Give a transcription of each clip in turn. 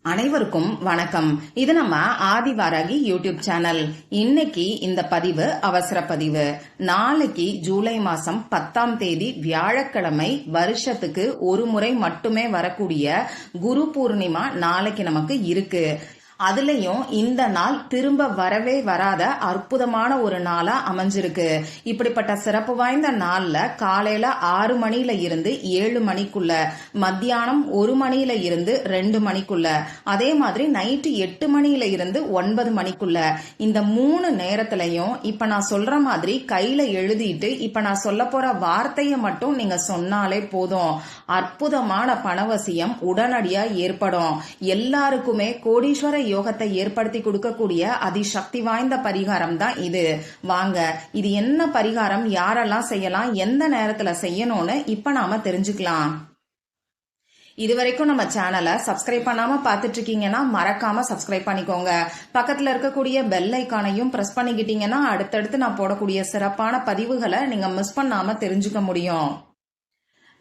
அனைவருக்கும் வணக்கம். இது நம்ம ஆதிவாராகி யூடியூப் சேனல். இன்னைக்கு இந்த பதிவு அவசர பதிவு. நாளைக்கு ஜூலை மாசம் 10ஆம் தேதி வியாழக்கிழமை வருஷத்துக்கு ஒரு முறை மட்டுமே வரக்கூடிய குரு பூர்ணிமா நாளைக்கு நமக்கு இருக்கு. அதுலயும் இந்த நாள் திரும்ப வரவே வராத அற்புதமான ஒரு நாளா அமைஞ்சிருக்கு. இப்படிப்பட்ட சிறப்பு வாய்ந்த நாள்ல காலையில 6 மணில இருந்து 7 மணிக்குள்ள, மத்தியானம் 1 மணில இருந்து 2 மணிக்குள்ள, அதே மாதிரி நைட்டு 8 மணில இருந்து 9 மணிக்குள்ள, இந்த 3 நேரத்திலையும் இப்ப நான் சொல்ற மாதிரி கையில எழுதிட்டு இப்ப நான் சொல்ல போற வார்த்தையை மட்டும் நீங்க சொன்னாலே போதும், அற்புதமான பணவசியம் உடனடியா ஏற்படும். எல்லாருக்குமே கோடீஸ்வர யோகத்தை ஏற்படுத்தி கொடுக்கக்கூடிய அதிசக்தி வாய்ந்த பரிகாரம் தான் இது. வாங்க, இது என்ன பரிகாரம், யாரெல்லாம் செய்யலாம், எந்த நேரத்துல செய்யணும்னு இப்ப நாம தெரிஞ்சுக்கலாம். இதுவரைக்கும் நம்ம சேனலை சப்ஸ்கிரைப் பண்ணாம பாத்துட்டு இருக்கீங்கன்னா மறக்காம சப்ஸ்கிரைப் பண்ணிக்கோங்க. பக்கத்துல இருக்கக்கூடிய பெல் ஐக்கானையும் பிரஸ் பண்ணிக்கிட்டீங்கன்னா அடுத்தடுத்து நான் போடக்கூடிய சிறப்பான பதிவுகளை நீங்க மிஸ் பண்ணாம தெரிஞ்சுக்க முடியும்.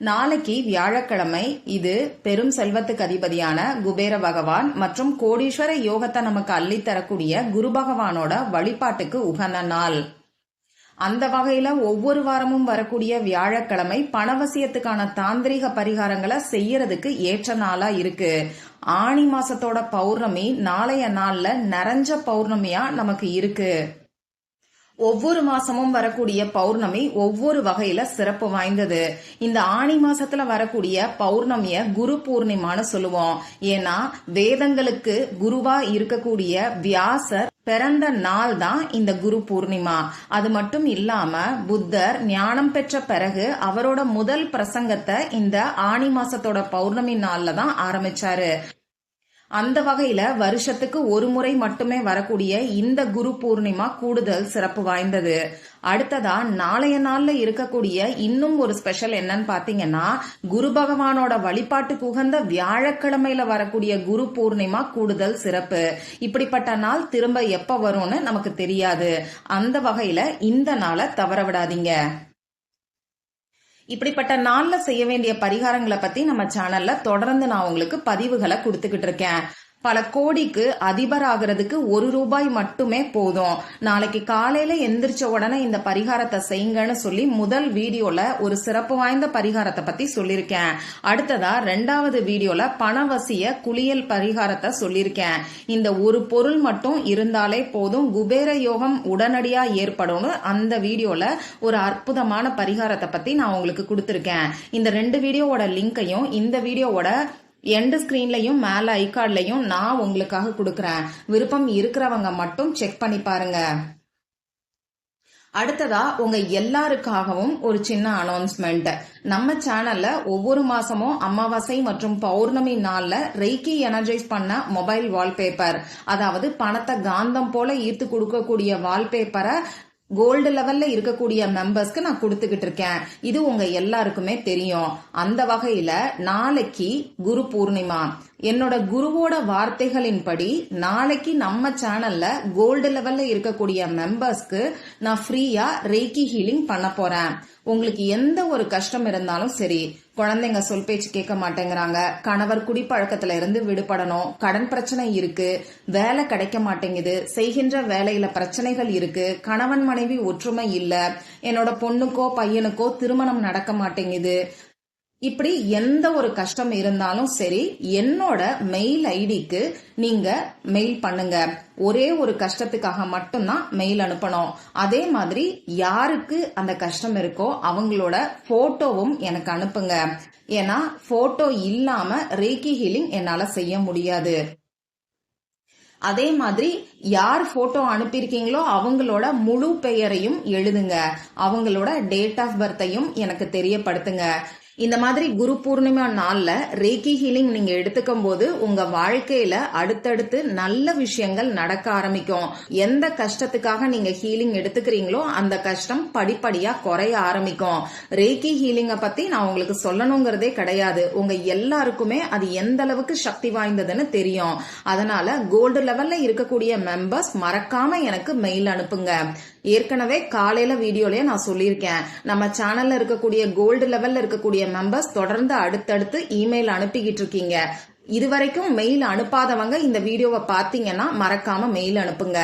நாளைக்கு வியாழக்கிழமை. இது பெரும் செல்வத்துக்கு அதிபதியான குபேர பகவான் மற்றும் கோடீஸ்வர யோகத்தை நமக்கு அள்ளித்தரக்கூடிய குரு பகவானோட வழிபாட்டுக்கு உகந்த நாள். அந்த வகையில ஒவ்வொரு வாரமும் வரக்கூடிய வியாழக்கிழமை பணவசியத்துக்கான தாந்திரிக பரிகாரங்களை செய்யறதுக்கு ஏற்ற நாளா இருக்கு. ஆனி மாசத்தோட பௌர்ணமி நாளைய நாள்ல நிறைஞ்ச பௌர்ணமியா நமக்கு இருக்கு. ஒவ்வொரு மாசமும் வரக்கூடிய பௌர்ணமி ஒவ்வொரு வகையில சிறப்பு வாய்ந்தது. இந்த ஆனி மாசத்துல வரக்கூடிய பௌர்ணமிய குரு பூர்ணிமான்னு சொல்லுவோம். ஏன்னா வேதங்களுக்கு குருவா இருக்கக்கூடிய வியாசர் பிறந்த நாள் தான் இந்த குரு பூர்ணிமா. அது மட்டும் இல்லாம புத்தர் ஞானம் பெற்ற பிறகு அவரோட முதல் பிரசங்கத்தை இந்த ஆனி மாசத்தோட பௌர்ணமி நாள்ல தான் ஆரம்பிச்சாரு. அந்த வகையில வருஷத்துக்கு ஒரு முறை மட்டுமே வரக்கூடிய இந்த குரு பூர்ணிமா கூடுதல் சிறப்பு வாய்ந்தது. அடுத்ததா நாளைய நாள்ல இருக்கக்கூடிய இன்னும் ஒரு ஸ்பெஷல் என்னன்னு பாத்தீங்கன்னா, குரு பகவானோட வழிபாட்டுக்கு உகந்த வியாழக்கிழமையில வரக்கூடிய குரு பூர்ணிமா கூடுதல் சிறப்பு. இப்படிப்பட்ட நாள் திரும்ப எப்ப வரும்னு நமக்கு தெரியாது. அந்த வகையில இந்த நாளை தவற விடாதீங்க. இப்படிப்பட்ட நாள்ல செய்ய வேண்டிய பரிகாரங்களை பத்தி நம்ம சேனல்ல தொடர்ந்து நான் உங்களுக்கு பதிவுகளை கொடுத்துக்கிட்டு இருக்கேன். பல கோடிக்கு அதிபர் ஆகிறதுக்கு ₹1 மட்டுமே போதும். நாளைக்கு காலையில எந்திரிச்ச உடனே இந்த பரிகாரத்தை செய்யுங்கன்னு சொல்லி முதல் வீடியோல ஒரு சிறப்பு வாய்ந்த பரிகாரத்தை பத்தி சொல்லியிருக்கேன். அடுத்ததா 2வது வீடியோல பணவசிய குளியல் பரிகாரத்தை சொல்லியிருக்கேன். இந்த ஒரு பொருள் மட்டும் இருந்தாலே போதும், குபேர யோகம் உடனடியா ஏற்படும். அந்த வீடியோல ஒரு அற்புதமான பரிகாரத்தை பத்தி நான் உங்களுக்கு கொடுத்திருக்கேன். இந்த 2 வீடியோவோட லிங்கையும் இந்த வீடியோவோட எண்ட் ஸ்கிரீன்லயும் மேல ஐகார்ட்லயும் நான் உங்களுக்காக கொடுக்கறேன். விருப்பம் இருக்கிறவங்க மட்டும் செக் பண்ணி பாருங்க. அடுத்ததா உங்க எல்லாருக்காகவும் ஒரு சின்ன அனௌன்ஸ்மெண்ட். நம்ம சேனல்ல ஒவ்வொரு மாசமும் அமாவாசை மற்றும் பௌர்ணமி நாள்ல ரெய்கி எனர்ஜைஸ் பண்ண மொபைல் வால்பேப்பர், அதாவது பணத்தை காந்தம் போல ஈர்த்து கொடுக்கக்கூடிய வால்பேப்பரை கோல்டு லெவல்ல இருக்கக்கூடிய மெம்பர்ஸ்க்கு நான் கொடுத்துக்கிட்டு இருக்கேன். இது உங்க எல்லாருக்குமே தெரியும். அந்த வகையில நாளைக்கு குரு பூர்ணிமா. என்னோட குருவோட வார்த்தைகளின்படி நாளைக்கு நம்ம சேனல்ல கோல்டு லெவல்ல இருக்கக்கூடிய மெம்பர்ஸ்க்கு நான் ஃப்ரீயா ரெய்கி ஹீலிங் பண்ண போறேன். உங்களுக்கு எந்த ஒரு கஷ்டம் இருந்தாலும் சரி, குழந்தைங்க சொல் பேச்சு கேட்க மாட்டேங்கிறாங்க, கணவர் குடிப்பழக்கத்துல இருந்து விடுபடணும், கடன் பிரச்சனை இருக்கு, வேலை கிடைக்க மாட்டேங்குது, செய்கின்ற வேலையில பிரச்சனைகள் இருக்கு, கணவன் மனைவி ஒற்றுமை இல்ல, என்னோட பொண்ணுக்கோ பையனுக்கோ திருமணம் நடக்க மாட்டேங்குது, இப்படி எந்த ஒரு கஷ்டம் இருந்தாலும் சரி என்னோட மெயில் ஐடிக்கு நீங்க மெயில் பண்ணுங்க. ஒரே ஒரு கஷ்டத்துக்காக மட்டும்தான் மெயில் அனுப்பணும். அதே மாதிரி யாருக்கு அந்த கஷ்டம் இருக்கோ அவங்களோட போட்டோவும் எனக்கு அனுப்புங்க. ஏன்னா போட்டோ இல்லாம ரேக்கி ஹீலிங் என்னால செய்ய முடியாது. அதே மாதிரி யார் போட்டோ அனுப்பியிருக்கீங்களோ அவங்களோட முழு பெயரையும் எழுதுங்க. அவங்களோட டேட் ஆஃப் பர்த்தையும் எனக்கு தெரியப்படுத்துங்க. இந்த மாதிரி குரு பூர்ணிமா நாள்ல ரேக்கி ஹீலிங் நீங்க எடுத்துக்கும் போது உங்க வாழ்க்கையில அடுத்தடுத்து நல்ல விஷயங்கள் நடக்க ஆரம்பிக்கும். எந்த கஷ்டத்துக்காக நீங்க ஹீலிங் எடுத்துக்கிறீங்களோ அந்த கஷ்டம் படிப்படியா குறைய ஆரம்பிக்கும். ரேக்கி ஹீலிங்க பத்தி நான் உங்களுக்கு சொல்லணுங்கிறதே கிடையாது. உங்க எல்லாருக்குமே அது எந்த அளவுக்கு சக்தி வாய்ந்ததுன்னு தெரியும். அதனால கோல்டு லெவல்ல இருக்கக்கூடிய மெம்பர்ஸ் மறக்காம எனக்கு மெயில் அனுப்புங்க. ஏற்கனவே காலையில வீடியோலயே நான் சொல்லியிருக்கேன், நம்ம சேனல்ல இருக்கக்கூடிய கோல்டு லெவல்ல இருக்கக்கூடிய மெம்பர்ஸ் தொடர்ந்து அடுத்தடுத்து இமெயில் அனுப்பிக்கிட்டு இருக்கீங்க. இதுவரைக்கும் மெயில் அனுப்பாதவங்க இந்த வீடியோவை பார்த்தீங்கன்னா மறக்காம மெயில் அனுப்புங்க.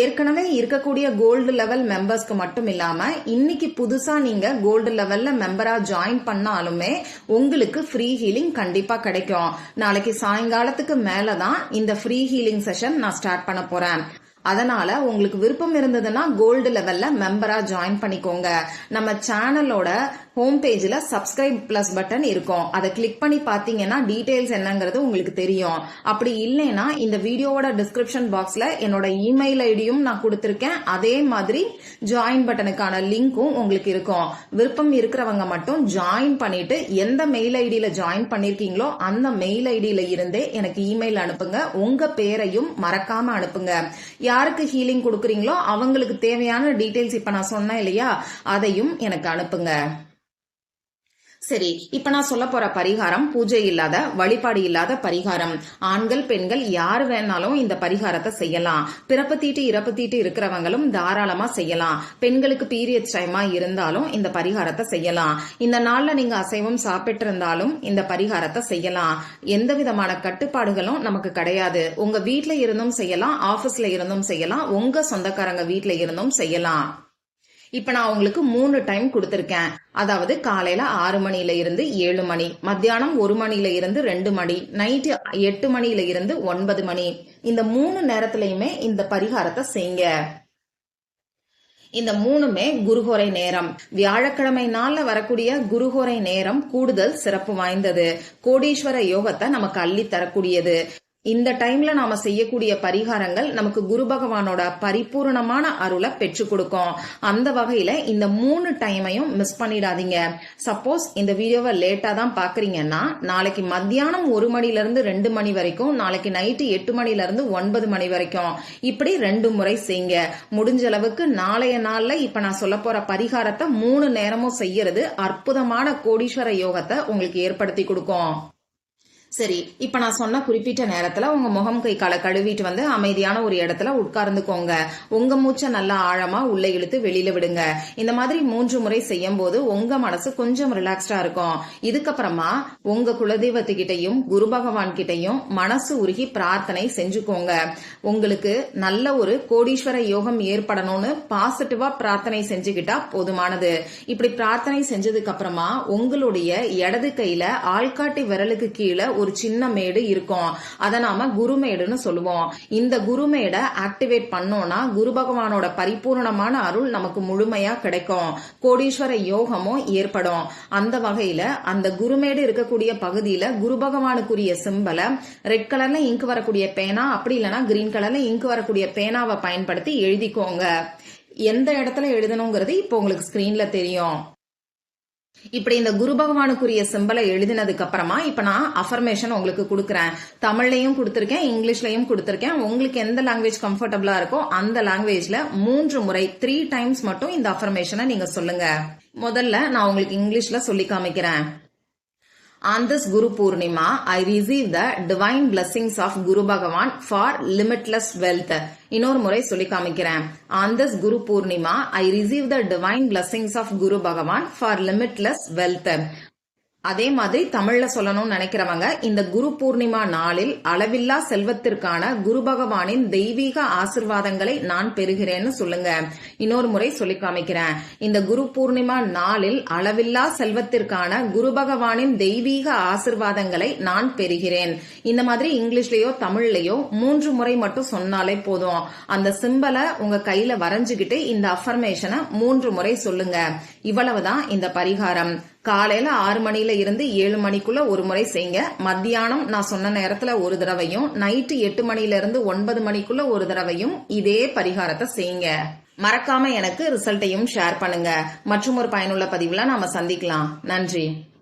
ஏற்கனவே இருக்கக்கூடிய கோல்டு லெவல் மெம்பர்ஸ்க்கு மட்டும் இல்லாம இன்னைக்கு புதுசா நீங்க கோல்டு லெவல்ல மெம்பரா ஜாயின் பண்ணாலுமே உங்களுக்கு ஃப்ரீ ஹீலிங் கண்டிப்பா கிடைக்கும். நாளைக்கு சாயங்காலத்துக்கு மேலதான் இந்த ஃப்ரீ ஹீலிங் செஷன் நான் ஸ்டார்ட் பண்ண போறேன். அதனால உங்களுக்கு விருப்பம் இருந்ததுன்னா கோல்டு லெவல்ல மெம்பரா ஜாயின் பண்ணிக்கோங்க. நம்ம சேனலோட ஹோம் பேஜ்ல சப்ஸ்கிரைப் பிளஸ் பட்டன் இருக்கும். அதை கிளிக் பண்ணி பாத்தீங்கன்னா டீடைல்ஸ் என்னங்கிறது உங்களுக்கு தெரியும். அப்படி இல்லைன்னா இந்த வீடியோவோட டிஸ்கிரிப்ஷன் பாக்ஸ்ல என்னோட இமெயில் ஐடியும் நான் கொடுத்திருக்கேன். அதே மாதிரி ஜாயின் பட்டனுக்கான லிங்க்கும் உங்களுக்கு இருக்கும். விருப்பம் இருக்கிறவங்க மட்டும் ஜாயின் பண்ணிட்டு எந்த மெயில் ஐடியில ஜாயின் பண்ணிருக்கீங்களோ அந்த மெயில் ஐடியில இருந்தே எனக்கு இமெயில் அனுப்புங்க. உங்க பேரையும் மறக்காம அனுப்புங்க. யாருக்கு ஹீலிங் கொடுக்குறீங்களோ அவங்களுக்கு தேவையான டீடைல்ஸ் இப்ப நான் சொன்னேன் இல்லையா, அதையும் எனக்கு அனுப்புங்க. சரி, இப்ப நான் சொல்ல போற பரிகாரம் பூஜை இல்லாத, வழிபாடு இல்லாத பரிகாரம். ஆண்கள் பெண்கள் யார் வேணாலும் இந்த பரிகாரத்தை செய்யலாம். பிறப்பு தீட்டு இறப்பு தீட்டு இருக்கிறவங்களும் தாராளமா செய்யலாம். பெண்களுக்கு பீரியட்ஸ் டைமா இருந்தாலும் இந்த பரிகாரத்தை செய்யலாம். இந்த நாள்ல நீங்க அசைவம் சாப்பிட்டு இருந்தாலும் இந்த பரிகாரத்தை செய்யலாம். எந்த விதமான கட்டுப்பாடுகளும் நமக்கு கிடையாது. உங்க வீட்ல இருந்தும் செய்யலாம், ஆபீஸ்ல இருந்தும் செய்யலாம், உங்க சொந்தக்காரங்க வீட்ல இருந்தும் செய்யலாம். இப்ப நான் உங்களுக்கு 3 டைம் கொடுத்திருக்கேன். அதாவது காலையில 6 மணில இருந்து 7 மணி, மத்தியானம் 1 மணில இருந்து 2 மணி, நைட்டு 8 மணில இருந்து 9 மணி. இந்த 3 நேரத்திலயுமே இந்த பரிகாரத்தை செய்யுங்க. இந்த 3மே குருஹோரை நேரம். வியாழக்கிழமை நாள்ல வரக்கூடிய குருஹோரை நேரம் கூடுதல் சிறப்பு வாய்ந்தது. கோடீஸ்வர யோகத்தை நமக்கு அள்ளி தரக்கூடியது. இந்த டைம்ல நாம செய்யக்கூடிய பரிகாரங்கள் நமக்கு குரு பகவானோட பரிபூர்ணமான அருளை பெற்றுக் கொடுக்கும். அந்த வகையில இந்த 3 டைமையும் மிஸ் பண்ணிடாதீங்க. சப்போஸ் இந்த வீடியோவை லேட்டா தான் பாக்குறீங்கன்னா நாளைக்கு மத்தியானம் 1 மணில இருந்து 2 மணி வரைக்கும், நாளைக்கு நைட்டு 8 மணில இருந்து 9 மணி வரைக்கும் இப்படி 2 முறை செய்யுங்க. முடிஞ்ச அளவுக்கு நாளைய நாள்ல இப்ப நான் சொல்ல போற பரிகாரத்தை 3 நேரமும் செய்யறது அற்புதமான கோடீஸ்வர யோகத்தை உங்களுக்கு ஏற்படுத்தி கொடுக்கும். சரி, இப்ப நான் சொன்ன குறிப்பிட்ட நேரத்துல உங்க முகம் கை காலை கழுவிட்டு வந்து அமைதியான ஒரு இடத்துல உட்கார்ந்துக்கோங்க. உங்க மூச்சை நல்லா ஆழமா உள்ள இழுத்து வெளியில விடுங்க. இந்த மாதிரி 3 முறை செய்யும் போது உங்க மனசு கொஞ்சம் ரிலாக்ஸ்டா இருக்கும். இதுக்கப்புறமா உங்க குலதெய்வத்துக்கிட்டையும் குரு பகவான் கிட்டையும் மனசு உருகி பிரார்த்தனை செஞ்சுக்கோங்க. உங்களுக்கு நல்ல ஒரு கோடீஸ்வர யோகம் ஏற்படணும்னு பாசிட்டிவா பிரார்த்தனை செஞ்சுக்கிட்டா போதுமானது. இப்படி பிரார்த்தனை செஞ்சதுக்கு அப்புறமா உங்களுடைய இடது கையில ஆள்காட்டி விரலுக்கு கீழே ஒரு சின்ன மேடு இருக்கும். அதை நாம குருமேடுன்னு சொல்லுவோம். இந்த குருமேடை ஆக்டிவேட் பண்ணோம்னா குரு பகவானோட பரிபூர்ணமான அருள் நமக்கு முழுமையா கிடைக்கும். கோடீஸ்வர யோகமும் ஏற்படும். அந்த வகையில அந்த குருமேடு இருக்கக்கூடிய பகுதியில குரு பகவானுக்குரிய சிம்பலை ரெட் கலர்ல இங்க் வரக்கூடிய பேனா, அப்படி இல்லைன்னா கிரீன் கலர்ல இங்க் வரக்கூடிய பேனாவை பயன்படுத்தி எழுதிக்கோங்க. எந்த இடத்துல எழுதணுங்கிறது இப்போ உங்களுக்கு ஸ்கிரீன்ல தெரியும். இப்படி இந்த குரு பகவானுக்குரிய சிம்பலை எழுதினதுக்கு அப்புறமா இப்ப நான் அஃபர்மேஷன் உங்களுக்கு கொடுக்கறேன். தமிழ்லயும் கொடுத்திருக்கேன், இங்கிலீஷ்லயும் கொடுத்திருக்கேன். உங்களுக்கு எந்த லாங்குவேஜ் கம்ஃபர்டபுளா இருக்கோ அந்த லாங்குவேஜ்ல 3 முறை 3 டைம்ஸ் மட்டும் இந்த அஃபர்மேஷனை நீங்க சொல்லுங்க. முதல்ல நான் உங்களுக்கு இங்கிலீஷ்ல சொல்லி காமிக்கிறேன். On this Guru Purnima, I receive the divine blessings of Guru Bhagavan for limitless wealth. இன்னொரு முறை சொல்லி காமிக்கிறேன். On this Guru Purnima, I receive the divine blessings of Guru Bhagavan for limitless wealth. அதே மாதிரி தமிழ்ல சொல்லணும்னு நினைக்கிறவங்க இந்த குரு பூர்ணிமா நாளில் அளவில்லா செல்வத்திற்கான குரு பகவானின் தெய்வீக ஆசிர்வாதங்களை நான் பெறுகிறேன்னு சொல்லுங்க. இன்னொரு முறை சொல்லி காமிக்கிறேன். இந்த குரு பூர்ணிமா நாளில் அளவில்லா செல்வத்திற்கான குரு பகவானின் தெய்வீக ஆசிர்வாதங்களை நான் பெறுகிறேன். இந்த மாதிரி இங்கிலீஷ்லயோ தமிழ்லயோ 3 முறை மட்டும் சொன்னாலே போதும். அந்த சிம்பலை உங்க கையில வரைஞ்சுகிட்டு இந்த அஃபர்மேஷனை 3 முறை சொல்லுங்க. இவ்வளவுதான் இந்த பரிகாரம். காலையில 6 மணில இருந்து 7 மணிக்குள்ள ஒரு முறை செய்யுங்க. மத்தியானம் நான் சொன்ன நேரத்துல ஒரு தடவையும், நைட்டு 8 மணில இருந்து 9 மணிக்குள்ள ஒரு தடவையும் இதே பரிகாரத்தை செய்யுங்க. மறக்காம எனக்கு ரிசல்ட்டையும் ஷேர் பண்ணுங்க. மற்றும் ஒரு பயனுள்ள பதிவுல நாம சந்திக்கலாம். நன்றி.